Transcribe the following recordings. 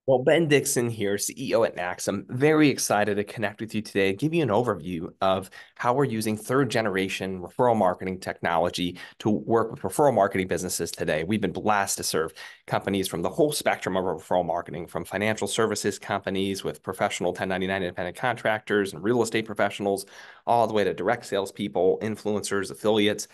Well, Ben Dixon here, CEO at NaXum. Very excited to connect with you today and give you an overview of how we're using third generation referral marketing technology to work with referral marketing businesses today. We've been blessed to serve companies from the whole spectrum of referral marketing, from financial services companies with professional 1099 independent contractors and real estate professionals, all the way to direct salespeople, influencers, affiliates,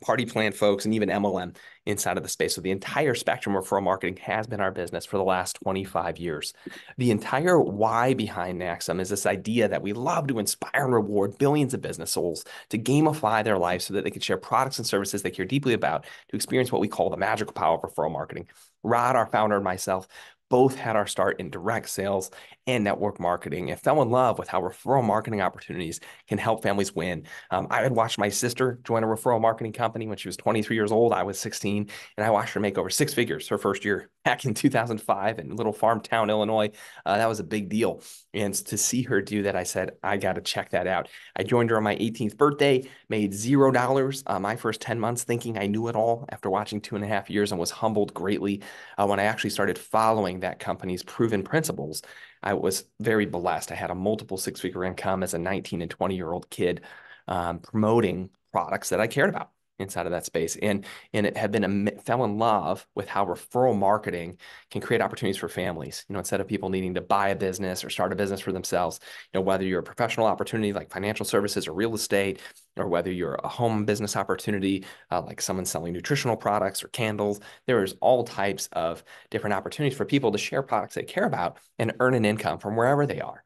party plan folks, and even MLM inside of the space. So the entire spectrum of referral marketing has been our business for the last 25 years. The entire why behind NaXum is this idea that we love to inspire and reward billions of business souls to gamify their life so that they can share products and services they care deeply about to experience what we call the magical power of referral marketing. Rod, our founder, and myself both had our start in direct sales and network marketing and fell in love with how referral marketing opportunities can help families win. I had watched my sister join a referral marketing company when she was 23 years old. I was 16, and I watched her make over six figures her first year back in 2005 in little farm town, Illinois. That was a big deal. And to see her do that, I said, I got to check that out. I joined her on my 18th birthday, made $0 my first 10 months, thinking I knew it all after watching 2.5 years, and was humbled greatly when I actually started following that company's proven principles. I was very blessed. I had a multiple six-figure income as a 19 and 20-year-old kid, promoting products that I cared about inside of that space. And it had been fell in love with how referral marketing can create opportunities for families. Instead of people needing to buy a business or start a business for themselves, whether you're a professional opportunity like financial services or real estate, or whether you're a home business opportunity like someone selling nutritional products or candles, there's all types of different opportunities for people to share products they care about and earn an income from wherever they are.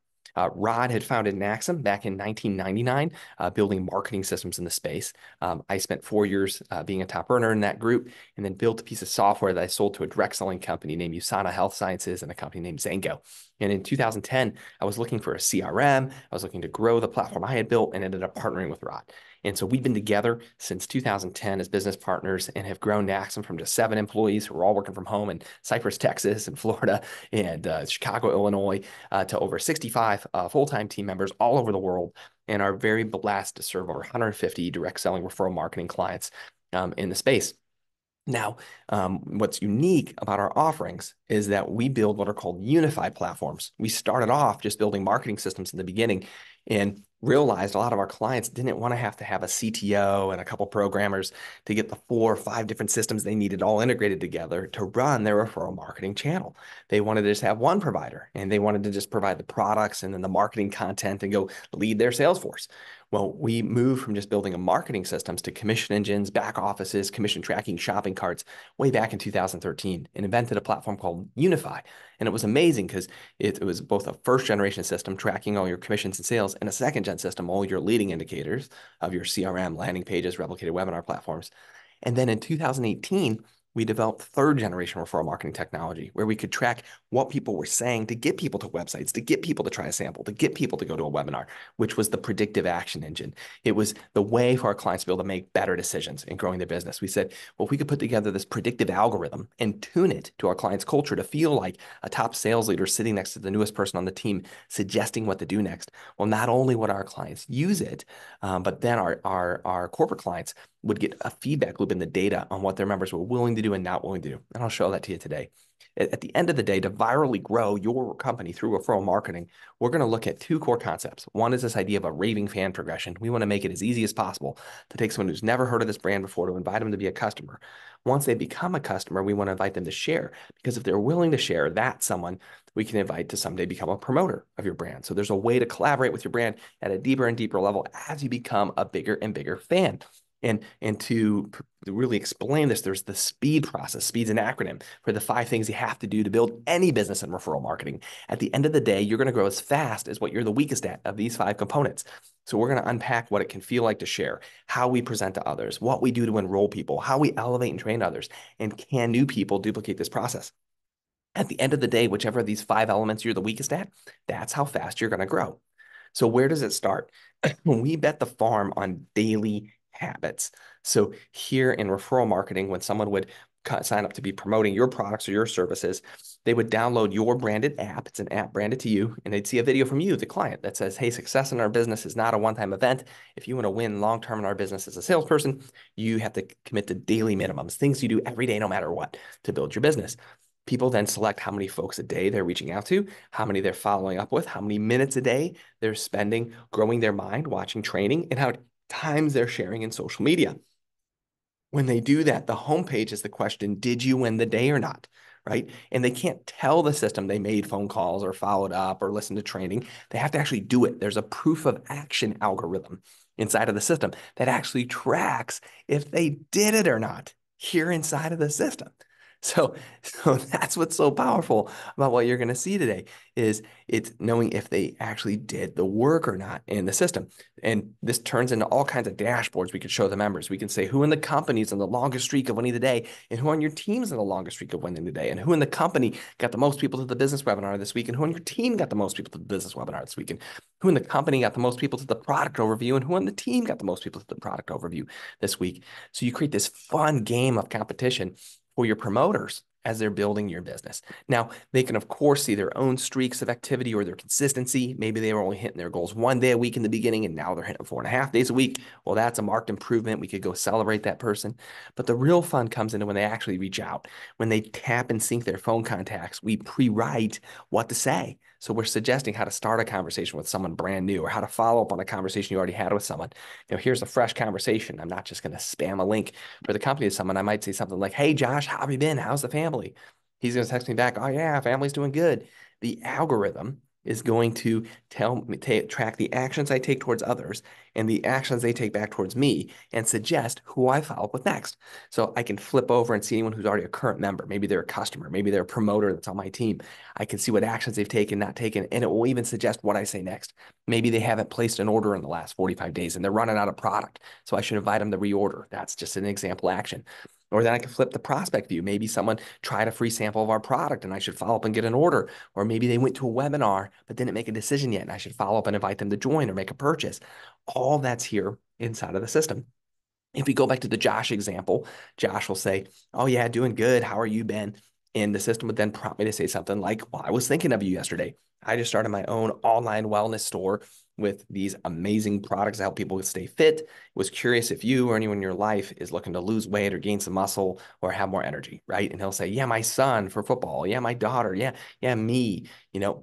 Rod had founded NaXum back in 1999, building marketing systems in the space. I spent 4 years being a top earner in that group, and then built a piece of software that I sold to a direct selling company named USANA Health Sciences and a company named Zango. And in 2010, I was looking for a CRM. I was looking to grow the platform I had built and ended up partnering with Rod. And so we've been together since 2010 as business partners and have grown NaXum from just 7 employees who are all working from home in Cypress, Texas, and Florida, and Chicago, Illinois, to over 65 full-time team members all over the world, and are very blessed to serve over 150 direct selling referral marketing clients in the space. Now, what's unique about our offerings is that we build what are called unified platforms. We started off just building marketing systems in the beginning and realized a lot of our clients didn't want to have a CTO and a couple programmers to get the 4 or 5 different systems they needed all integrated together to run their referral marketing channel. They wanted to just have one provider, and they wanted to just provide the products and then the marketing content and go lead their sales force. Well, we moved from just building a marketing systems to commission engines, back offices, commission tracking, shopping carts way back in 2013, and invented a platform called Unify. And it was amazing because it was both a first generation system tracking all your commissions and sales, and a second gen system, all your leading indicators of your CRM, landing pages, replicated webinar platforms. And then in 2018, we developed third generation referral marketing technology where we could track what people were saying to get people to websites, to get people to try a sample, to get people to go to a webinar, which was the predictive action engine. It was the way for our clients to be able to make better decisions in growing their business. We said, well, if we could put together this predictive algorithm and tune it to our client's culture to feel like a top sales leader sitting next to the newest person on the team, suggesting what to do next. Well, not only would our clients use it, but then our corporate clients would get a feedback loop in the data on what their members were willing to do and not willing to do. And I'll show that to you today. At the end of the day, to virally grow your company through referral marketing, we're going to look at 2 core concepts. One is this idea of a raving fan progression. We want to make it as easy as possible to take someone who's never heard of this brand before to invite them to be a customer. Once they become a customer, we want to invite them to share, because if they're willing to share, that's someone we can invite to someday become a promoter of your brand. So there's a way to collaborate with your brand at a deeper and deeper level as you become a bigger and bigger fan. And to really explain this, there's the SPEED process. SPEED's an acronym for the 5 things you have to do to build any business in referral marketing. At the end of the day, you're going to grow as fast as what you're the weakest at of these 5 components. So we're going to unpack what it can feel like to share, how we present to others, what we do to enroll people, how we elevate and train others, and can new people duplicate this process. At the end of the day, whichever of these 5 elements you're the weakest at, that's how fast you're going to grow. So where does it start? We bet the farm on daily habits. So here in referral marketing, when someone would sign up to be promoting your products or your services, they would download your branded app. It's an app branded to you, and they'd see a video from you, the client, that says, hey, success in our business is not a one-time event. If you want to win long-term in our business as a salesperson, you have to commit to daily minimums, things you do every day, no matter what, to build your business. People then select how many folks a day they're reaching out to, how many they're following up with, how many minutes a day they're spending growing their mind, watching training, and how many times they're sharing in social media. When they do that, the homepage is the question, did you win the day or not? Right? And they can't tell the system they made phone calls or followed up or listened to training. They have to actually do it. There's a proof of action algorithm inside of the system that actually tracks if they did it or not here inside of the system. So that's what's so powerful about what you're going to see today is it's knowing if they actually did the work or not in the system. And this turns into all kinds of dashboards we could show the members. We can say who in the company is in the longest streak of winning the day and who on your team is in the longest streak of winning the day and who in the company got the most people to the business webinar this week and who on your team got the most people to the business webinar this week and who in the company got the most people to the product overview and who on the team got the most people to the product overview this week. So you create this fun game of competition for your promoters as they're building your business. Now, they can, of course, see their own streaks of activity or their consistency. Maybe they were only hitting their goals 1 day a week in the beginning, and now they're hitting 4.5 days a week. Well, that's a marked improvement. We could go celebrate that person. But the real fun comes into when they actually reach out. When they tap and sync their phone contacts, we pre-write what to say. So we're suggesting how to start a conversation with someone brand new or how to follow up on a conversation you already had with someone. Here's a fresh conversation. I'm not just going to spam a link for the company to someone. I might say something like, hey, Josh, how have you been? How's the family? He's going to text me back, oh, yeah, family's doing good. The algorithm is going to tell me, track the actions I take towards others and the actions they take back towards me and suggest who I follow up with next. So I can flip over and see anyone who's already a current member. Maybe they're a customer. Maybe they're a promoter that's on my team. I can see what actions they've taken, not taken, and it will even suggest what I say next. Maybe they haven't placed an order in the last 45 days and they're running out of product. So I should invite them to reorder. That's just an example action. Or then I can flip the prospect view. Maybe someone tried a free sample of our product and I should follow up and get an order. Or maybe they went to a webinar but didn't make a decision yet and I should follow up and invite them to join or make a purchase. All that's here inside of the system. If we go back to the Josh example, Josh will say, oh yeah, doing good. How are you, Ben? And the system would then prompt me to say something like, well, I was thinking of you yesterday. I just started my own online wellness store with these amazing products that help people stay fit. Was curious if you or anyone in your life is looking to lose weight or gain some muscle or have more energy, right? And he'll say, yeah, my son for football. Yeah, my daughter. Yeah, me.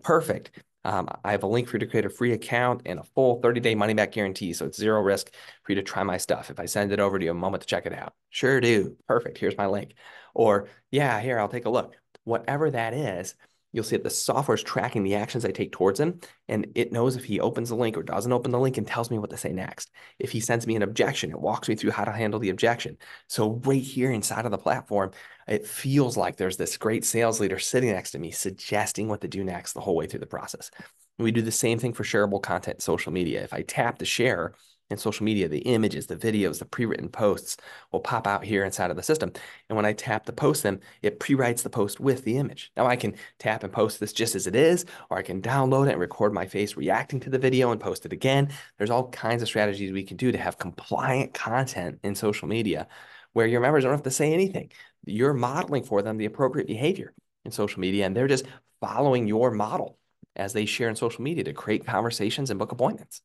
Perfect. I have a link for you to create a free account and a full 30-day money-back guarantee. So it's zero risk for you to try my stuff. If I send it over to you, a moment to check it out. Sure do. Perfect. Here's my link. Or, yeah, here, I'll take a look. Whatever that is, you'll see that the software is tracking the actions I take towards him, and it knows if he opens the link or doesn't open the link and tells me what to say next. If he sends me an objection, it walks me through how to handle the objection. So right here inside of the platform, it feels like there's this great sales leader sitting next to me suggesting what to do next the whole way through the process. And we do the same thing for shareable content in social media. If I tap to share in social media, the images, the videos, the pre-written posts will pop out here inside of the system. And when I tap to post them, it pre-writes the post with the image. Now I can tap and post this just as it is, or I can download it and record my face reacting to the video and post it again. There's all kinds of strategies we can do to have compliant content in social media where your members don't have to say anything. You're modeling for them the appropriate behavior in social media, and they're just following your model as they share in social media to create conversations and book appointments.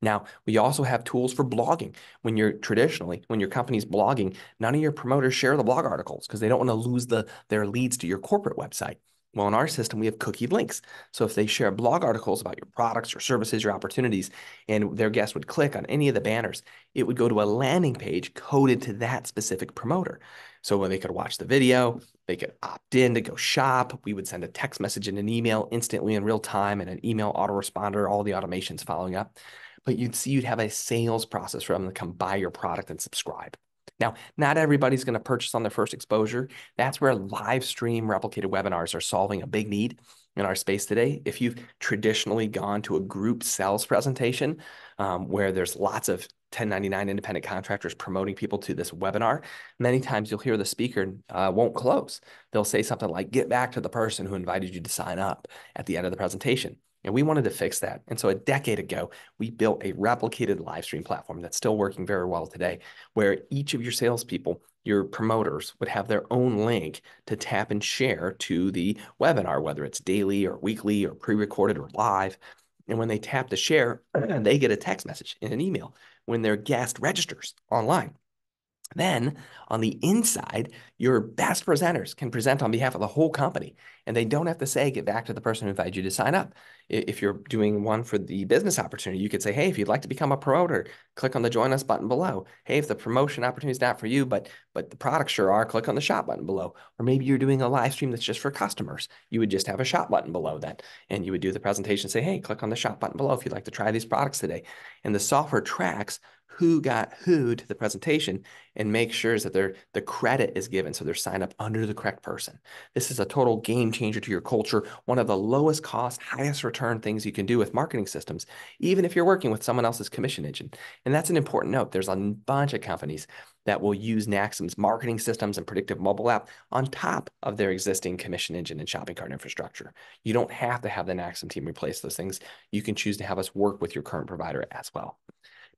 Now, we also have tools for blogging. When your company's blogging, none of your promoters share the blog articles because they don't want to lose their leads to your corporate website. Well, in our system, we have cookied links. So if they share blog articles about your products, your services, your opportunities, and their guests would click on any of the banners, it would go to a landing page coded to that specific promoter. So when they could watch the video, they could opt in to go shop. We would send a text message and an email instantly in real time and an email autoresponder, all the automations following up. But you'd have a sales process for them to come buy your product and subscribe. Now, not everybody's going to purchase on their first exposure. That's where live stream replicated webinars are solving a big need in our space today. If you've traditionally gone to a group sales presentation where there's lots of 1099 independent contractors promoting people to this webinar, many times you'll hear the speaker won't close. They'll say something like, get back to the person who invited you to sign up at the end of the presentation. And we wanted to fix that. And so a decade ago, we built a replicated live stream platform that's still working very well today, where each of your salespeople, your promoters, would have their own link to tap and share to the webinar, whether it's daily or weekly or pre-recorded or live. And when they tap to share, they get a text message and an email when their guest registers online. Then on the inside, your best presenters can present on behalf of the whole company, and they don't have to say, get back to the person who invited you to sign up. If you're doing one for the business opportunity, you could say, hey, if you'd like to become a promoter, click on the join us button below. Hey, if the promotion opportunity is not for you, but the products sure are, click on the shop button below. Or maybe you're doing a live stream that's just for customers. You would just have a shop button below that, and you would do the presentation, say, hey, click on the shop button below if you'd like to try these products today. And the software tracks who got who to the presentation and make sure that the credit is given so they're signed up under the correct person. This is a total game changer to your culture, one of the lowest cost, highest return things you can do with marketing systems, even if you're working with someone else's commission engine. And that's an important note. There's a bunch of companies that will use NaXum's marketing systems and predictive mobile app on top of their existing commission engine and shopping cart infrastructure. You don't have to have the NaXum team replace those things. You can choose to have us work with your current provider as well.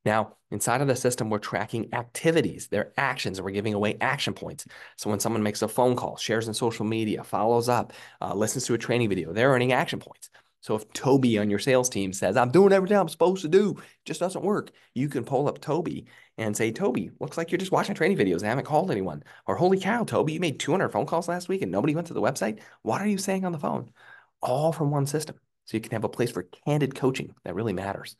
Now, inside of the system, we're tracking activities, their actions, and we're giving away action points. So when someone makes a phone call, shares in social media, follows up, listens to a training video, they're earning action points. So if Toby on your sales team says, I'm doing everything I'm supposed to do, it just doesn't work, you can pull up Toby and say, Toby, looks like you're just watching training videos and haven't called anyone. Or holy cow, Toby, you made 200 phone calls last week and nobody went to the website. What are you saying on the phone? All from one system. So you can have a place for candid coaching that really matters.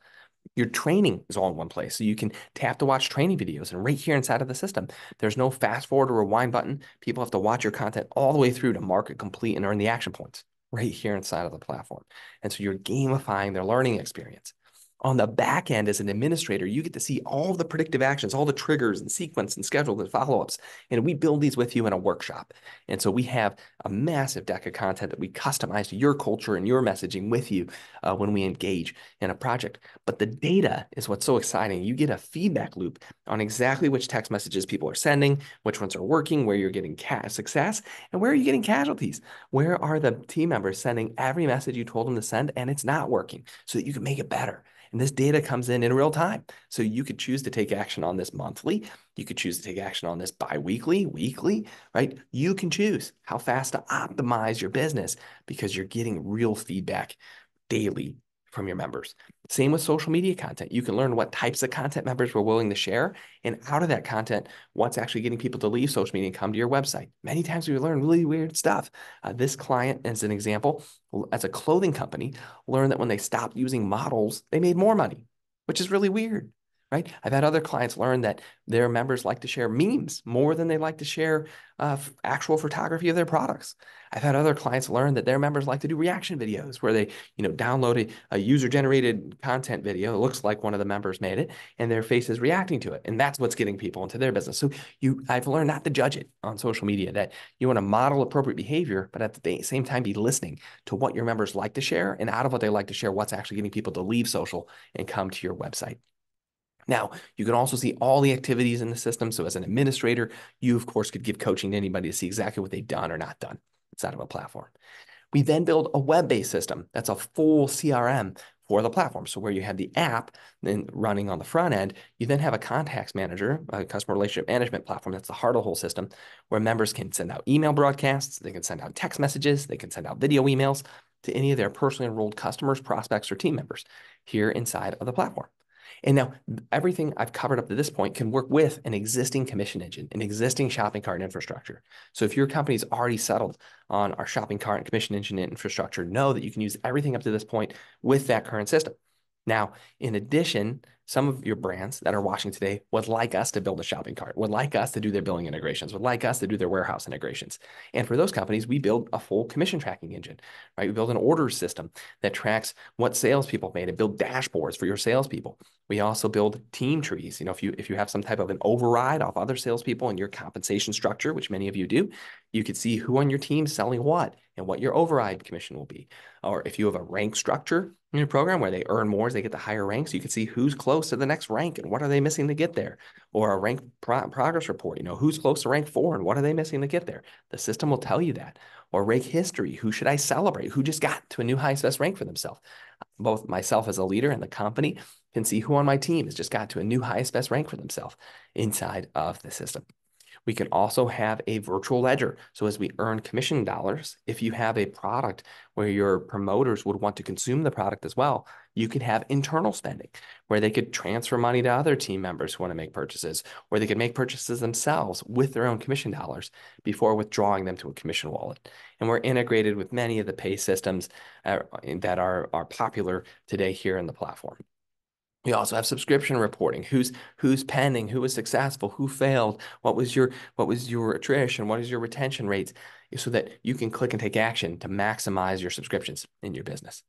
Your training is all in one place. So you can tap to watch training videos and right here inside of the system. There's no fast forward or rewind button. People have to watch your content all the way through to mark it complete and earn the action points right here inside of the platform. And so you're gamifying their learning experience. On the back end, as an administrator, you get to see all the predictive actions, all the triggers and sequence and schedule and follow-ups. And we build these with you in a workshop. And so we have a massive deck of content that we customize to your culture and your messaging with you when we engage in a project. But the data is what's so exciting. You get a feedback loop on exactly which text messages people are sending, which ones are working, where you're getting success, and where are you getting casualties? Where are the team members sending every message you told them to send and it's not working so that you can make it better? And this data comes in real time. So you could choose to take action on this monthly. You could choose to take action on this bi-weekly, weekly, right? You can choose how fast to optimize your business because you're getting real feedback daily from your members. Same with social media content. You can learn what types of content members were willing to share, and out of that content, what's actually getting people to leave social media and come to your website. Many times we learn really weird stuff. This client, as an example, as a clothing company, learned that when they stopped using models, they made more money, which is really weird. Right? I've had other clients learn that their members like to share memes more than they like to share actual photography of their products. I've had other clients learn that their members like to do reaction videos where they, download a user-generated content video. It looks like one of the members made it, and their face is reacting to it, and that's what's getting people into their business. So I've learned not to judge it on social media. That you want to model appropriate behavior, but at the same time be listening to what your members like to share, and out of what they like to share, what's actually getting people to leave social and come to your website. Now, you can also see all the activities in the system. So as an administrator, you, of course, could give coaching to anybody to see exactly what they've done or not done inside of a platform. We then build a web-based system that's a full CRM for the platform. So where you have the app then running on the front end, you then have a contacts manager, a customer relationship management platform. That's the heart of the whole system, where members can send out email broadcasts, they can send out text messages, they can send out video emails to any of their personally enrolled customers, prospects, or team members here inside of the platform. And now everything I've covered up to this point can work with an existing commission engine, an existing shopping cart infrastructure. So if your company's already settled on our shopping cart and commission engine infrastructure, know that you can use everything up to this point with that current system. Now, in addition, some of your brands that are watching today would like us to build a shopping cart, would like us to do their billing integrations, would like us to do their warehouse integrations. And for those companies, we build a full commission tracking engine, right? We build an order system that tracks what salespeople made and build dashboards for your salespeople. We also build team trees. If you have some type of an override off other salespeople in your compensation structure, which many of you do, you could see who on your team is selling what and what your override commission will be. Or if you have a rank structure in your program where they earn more as they get the higher ranks, you can see who's close to the next rank and what are they missing to get there. Or a rank progress report, who's close to rank 4 and what are they missing to get there. The system will tell you that. Or rank history, who should I celebrate? Who just got to a new highest best rank for themselves? Both myself as a leader and the company can see who on my team has just got to a new highest best rank for themselves inside of the system. We can also have a virtual ledger. So as we earn commission dollars, if you have a product where your promoters would want to consume the product as well, you could have internal spending where they could transfer money to other team members who want to make purchases, or they could make purchases themselves with their own commission dollars before withdrawing them to a commission wallet. And we're integrated with many of the pay systems that are popular today here in the platform. We also have subscription reporting. Who's pending, who was successful, who failed, what was your attrition, what is your retention rates, so that you can click and take action to maximize your subscriptions in your business.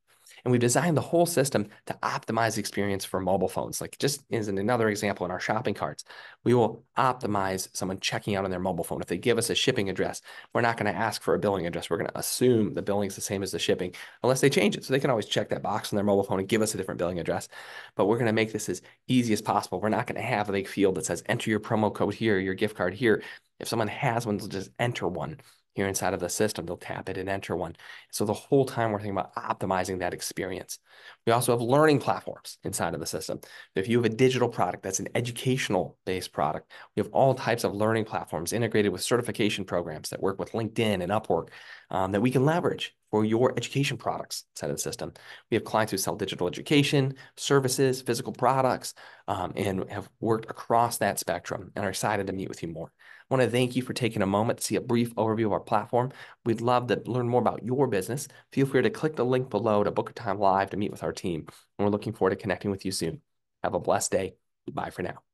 And we've designed the whole system to optimize the experience for mobile phones. Like just as another example in our shopping carts, we will optimize someone checking out on their mobile phone. If they give us a shipping address, we're not going to ask for a billing address. We're going to assume the billing is the same as the shipping unless they change it. So they can always check that box on their mobile phone and give us a different billing address. But we're going to make this as easy as possible. We're not going to have a big field that says enter your promo code here, your gift card here. If someone has one, they'll just enter one here inside of the system. They'll tap it and enter one. So the whole time we're thinking about optimizing that experience. We also have learning platforms inside of the system. If you have a digital product that's an educational-based product, we have all types of learning platforms integrated with certification programs that work with LinkedIn and Upwork that we can leverage for your education products inside of the system. We have clients who sell digital education, services, physical products, and have worked across that spectrum and are excited to meet with you more. I want to thank you for taking a moment to see a brief overview of our platform. We'd love to learn more about your business. Feel free to click the link below to book a time live to meet with our team. And we're looking forward to connecting with you soon. Have a blessed day. Bye for now.